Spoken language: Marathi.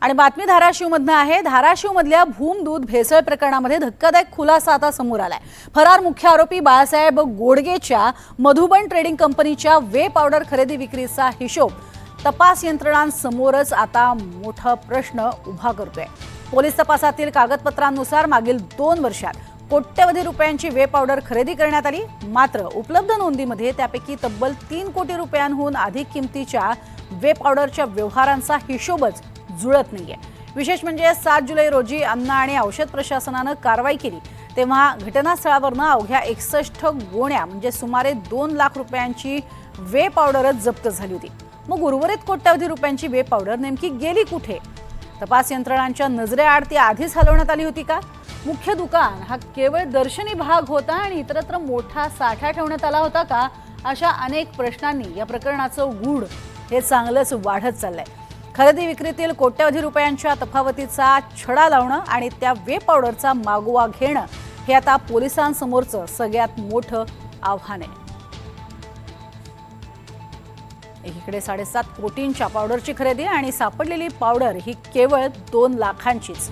आणि बातमी धाराशिवमधनं आहे। धाराशिवमधल्या भूम दूध भेसळ प्रकरणामध्ये धक्कादायक खुलासा आता समोर आलाय। फरार मुख्य आरोपी बाळासाहेब गोडगेच्या मधुबन ट्रेडिंग कंपनीच्या वे पावडर खरेदी विक्रीचा हिशोब तपास यंत्रणांसमोरच आता मोठा प्रश्न उभा करतोय। पोलीस तपासातील कागदपत्रांनुसार मागील 2 वर्षात कोट्यवधी रुपयांची वे पावडर खरेदी करण्यात आली। मात्र उपलब्ध नोंदीमध्ये त्यापैकी तब्बल 3 कोटी रुपयांहून अधिक किमतीच्या वे पावडरच्या व्यवहारांचा हिशोबच जुळत नाहीये। विशेष म्हणजे 7 जुलै रोजी अन्न आणि औषध प्रशासनाने कारवाई केली तेव्हा घटनास्थळावरून अवघ्या 61 गोण्या म्हणजे सुमारे 2 लाख रुपयांची वे पावडरच जप्त झाली होती। मग उर्वरित कोट्यवधी रुपयांची वे पावडर नेमकी गेली कुठे? तपास यंत्रणांच्या नजरेआड ती आधीच हलवण्यात आली होती का? मुख्य दुकान हा केवळ दर्शनी भाग होता आणि इतरत्र मोठा साठा ठेवण्यात आला होता का? अशा अनेक प्रश्नांनी या प्रकरणाचं गूढ हे चांगलंच वाढत चाललंय। खरेदी विक्रीतील कोट्यवधी रुपयांच्या तफावतीचा छडा लावणं आणि त्या वे पावडरचा मागोवा घेणं हे आता पोलिसांसमोरचं सगळ्यात मोठं आव्हान आहे। एकीकडे 7.5 कोटींच्या पावडरची खरेदी आणि सापडलेली पावडर ही केवळ 2 लाखांचीच।